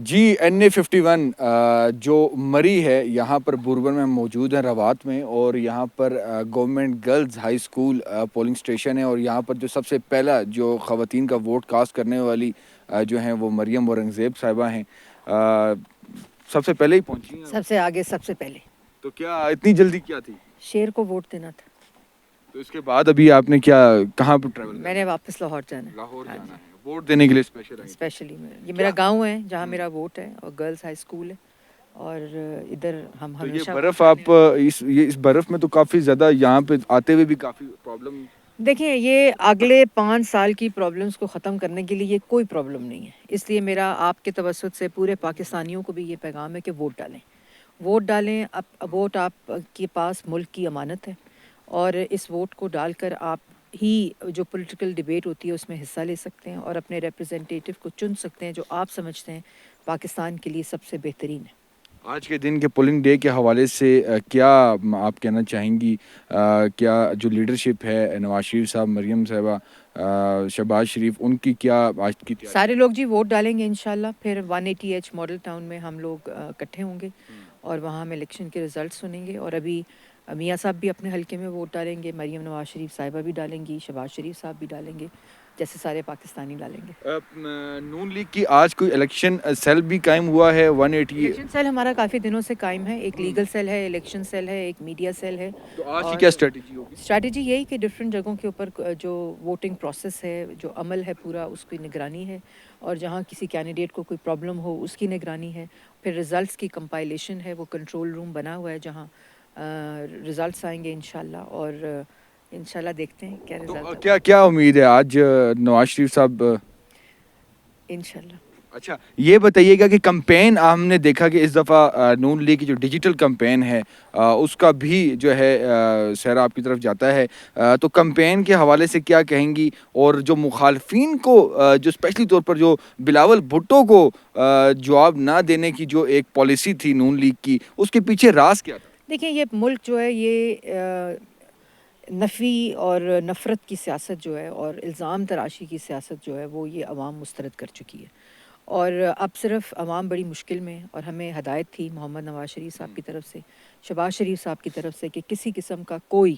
جی NA51 جو مری ہے یہاں پر بوربن میں موجود ہیں روات میں، اور یہاں پر government girls high school polling station ہے، اور یہاں پر جو سب سے پہلا جو خواتین کا ووٹ کاسٹ کرنے والی جو ہیں وہ مریم اورنگزیب صاحبہ ہیں، سب سے پہلے ہی پہنچی ہیں۔ سب سے آگے، سب سے پہلے تو کیا اتنی جلدی کیا تھی؟ شیر کو ووٹ دینا تھا۔ تو اس کے بعد ابھی آپ نے کیا کہاں پہ ٹریول میں نے واپس لاہور جانا ہے۔ لاہور ہاں جانا جی، ہے ووٹ دینے کے لیے اسپیشل آئی تھی؟ اسپیشلی یہ میرا کیا گاؤں ہے جہاں میرا ووٹ ہے، اور گرلز ہائی اسکول ہے، اور ادھر ہم تو یہ ہمیشہ برف آپ اس برف میں تو کافی زیادہ یہاں پہ آتے ہوئے بھی کافی پرابلم۔ دیکھیں، یہ اگلے 5 سال کی پرابلمس کو ختم کرنے کے لیے یہ کوئی پرابلم نہیں ہے، اس لیے میرا آپ کے توسط سے پورے پاکستانیوں کو بھی یہ پیغام ہے کہ ووٹ ڈالیں، ووٹ ڈالیں۔ اب ووٹ آپ کے پاس ملک کی امانت ہے، اور اس ووٹ کو ڈال کر آپ ہی جو پولیٹیکل ڈیبیٹ ہوتی ہے اس میں حصہ لے سکتے ہیں، اور اپنے ریپرزنٹیٹیو کو چن سکتے ہیں جو آپ سمجھتے ہیں پاکستان کے لیے سب سے بہترین ہے۔ آج کے دن کے پولنگ ڈے کے حوالے سے کیا آپ کہنا چاہیں گی؟ کیا جو لیڈرشپ ہے نواز شریف صاحب، مریم صاحبہ، شہباز شریف، ان کی کیا آج کی تیاری؟ سارے لوگ جی ووٹ ڈالیں گے انشاءاللہ، پھر 180H ماڈل ٹاؤن میں ہم لوگ اکٹھے ہوں گے، اور وہاں ہم الیکشن کے رزلٹ سنیں گے، اور ابھی میاں صاحب بھی اپنے حلقے میں ووٹ ڈالیں گے، مریم نواز شریف صاحبہ بھی ڈالیں گی، شہباز شریف صاحب بھی ڈالیں گے، جیسے سارے پاکستانی ڈالیں گے۔ نون لیگ کی آج کوئی الیکشن سیل بھی قائم ہوا ہے 180؟ الیکشن سیل ہمارا کافی دنوں سے قائم ہے، ایک لیگل سیل ہے، الیکشن سیل ہے، ایک میڈیا سیل ہے۔ تو آج کی اور کیا اسٹریٹجی ہوگی؟ اسٹریٹجی یہی کہ ڈفرینٹ جگہوں کے اوپر جو ووٹنگ پروسیس ہے، جو عمل ہے پورا، اس کی نگرانی ہے، اور جہاں کسی کینڈیڈیٹ کو کوئی پرابلم ہو اس کی نگرانی ہے، پھر رزلٹس کی کمپائلیشن ہے، وہ کنٹرول روم بنا ہوا ہے جہاں رزلٹس آئیں گے انشاءاللہ، اور انشاءاللہ دیکھتے ہیں کیا تو رزلٹ کیا کیا امید ہے آج نواز شریف صاحب؟ انشاءاللہ۔ اچھا یہ بتائیے گا کہ کمپین ہم نے دیکھا کہ اس دفعہ نون لیگ کی جو ڈیجیٹل کمپین ہے اس کا بھی جو ہے سہرا آپ کی طرف جاتا ہے، تو کمپین کے حوالے سے کیا کہیں گی؟ اور جو مخالفین کو جو اسپیشلی طور پر جو بلاول بھٹو کو جواب نہ دینے کی جو ایک پالیسی تھی نون لیگ کی، اس کے پیچھے راز کیا تھا؟ دیکھیں، یہ ملک جو ہے یہ نفی اور نفرت کی سیاست جو ہے، اور الزام تراشی کی سیاست جو ہے، وہ یہ عوام مسترد کر چکی ہے، اور اب صرف عوام بڑی مشکل میں، اور ہمیں ہدایت تھی محمد نواز شریف صاحب کی طرف سے، شہباز شریف صاحب کی طرف سے، کہ کسی قسم کا کوئی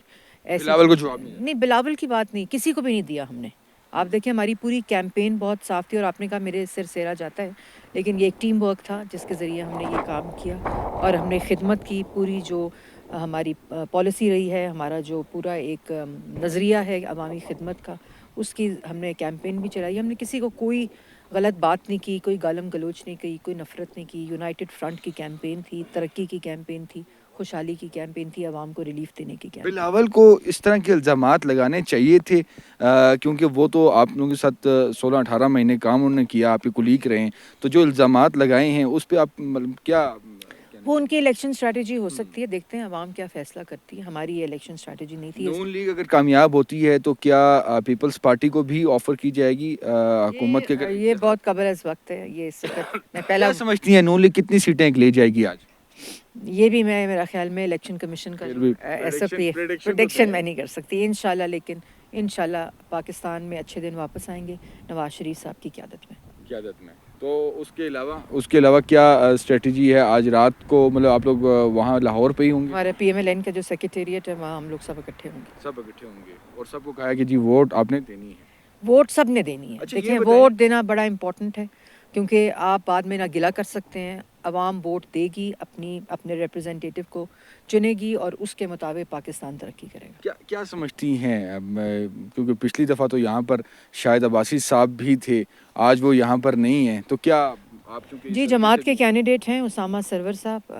ایسی بلاول کو چیز جواب نہیں نہیں، بلاول کی بات نہیں، کسی کو بھی نہیں دیا ہم نے۔ آپ دیکھیں ہماری پوری کیمپین بہت صاف تھی، اور آپ نے کہا میرے سر سیرا جاتا ہے، لیکن یہ ایک ٹیم ورک تھا جس کے ذریعے ہم نے یہ کام کیا، اور ہم نے خدمت کی، پوری جو ہماری پالیسی رہی ہے، ہمارا جو پورا ایک نظریہ ہے عوامی خدمت کا، اس کی ہم نے کیمپین بھی چلائی، ہم نے کسی کو کوئی غلط بات نہیں کی، کوئی گالم گلوچ نہیں کی، کوئی نفرت نہیں کی۔ یونائٹڈ فرنٹ کی کیمپین تھی، ترقی کی کیمپین تھی، خوشحالی کی کیمپین تھی، عوام کو ریلیف دینے کی کیمپین۔ بلاول کو اس طرح کے الزامات لگانے چاہیے تھے، کیونکہ وہ تو آپ لوگوں کے ساتھ 16-18 مہینے کام انہوں نے کیا، آپ کے کولیگ رہے ہیں، تو جو الزامات لگائے ہیں اس پہ آپ کیا کہنا وہ ان چاہیں کی الیکشن اسٹریٹجی ہو سکتی ہے، دیکھتے ہیں عوام کیا فیصلہ کرتی ہے، ہماری یہ الیکشن اسٹریٹجی نہیں گے؟ تھی۔ نون لیگ اگر کامیاب ہوتی ہے تو کیا پیپلز پارٹی کو بھی آفر کی جائے گی حکومت کے یہ بہت قبل از وقت ہے، یہ اس وقت میں پہلا کیا سمجھتی ہیں نون لیگ کتنی سیٹیں لے جائے گی آج؟ یہ بھی میرا خیال میں الیکشن کمیشن کا پھر جو بھی ایس او پی پروڈکشن میں نہیں کر سکتی انشاءاللہ، لیکن انشاءاللہ پاکستان میں اچھے دن واپس آئیں گے نواز شریف صاحب کی قیادت میں۔ قیادت میں۔ تو اس کے علاوہ کیا اسٹریٹجی ہے آج رات کو؟ مطلب آپ لوگ وہاں لاہور پہ ہی ہوں گے؟ ہمارے PMLN کا جو سیکریٹریٹ ہے وہاں ہم لوگ سب اکٹھے ہوں گے۔ سب اکٹھے ہوں گے اور سب کو کہا ہے کہ جی ووٹ آپ نے دینی ہے؟ ووٹ سب نے دینی ہے، اچھا یہ دیکھیں بتائیے، ووٹ دینا بڑا امپورٹنٹ ہے، کیونکہ آپ بعد میں نہ گلہ کر سکتے ہیں، عوام ووٹ دے گی، اپنے ریپرزنٹیٹیو کو چنے گی، اور اس کے مطابق پاکستان ترقی کرے گا۔ کیا سمجھتی ہیں کیونکہ پچھلی دفعہ تو یہاں پر شاہد عباسی صاحب بھی تھے، آج وہ یہاں پر نہیں ہیں، تو کیا آپ چونکہ اس جی، حلقے سے جماعت کے بھی کینڈیڈیٹ ہیں اسامہ سرور صاحب،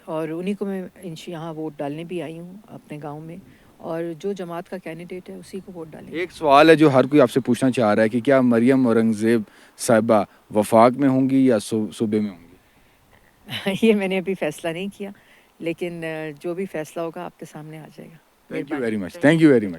اور انہی کو میں یہاں ووٹ ڈالنے بھی آئی ہوں اپنے گاؤں میں، اور جو جماعت کا کینڈیڈیٹ ہے اسی کو ووٹ ڈالیں گے۔ ایک سوال ہے جو ہر کوئی آپ سے پوچھنا چاہ رہا ہے کہ کیا مریم اورنگزیب صاحبہ وفاق میں ہوں گی یا صوبے میں ہوں گی؟ یہ میں نے ابھی فیصلہ نہیں کیا، لیکن جو بھی فیصلہ ہوگا آپ کے سامنے آ جائے گا۔ تھینک یو مہربانی۔ Very much, thank you very much.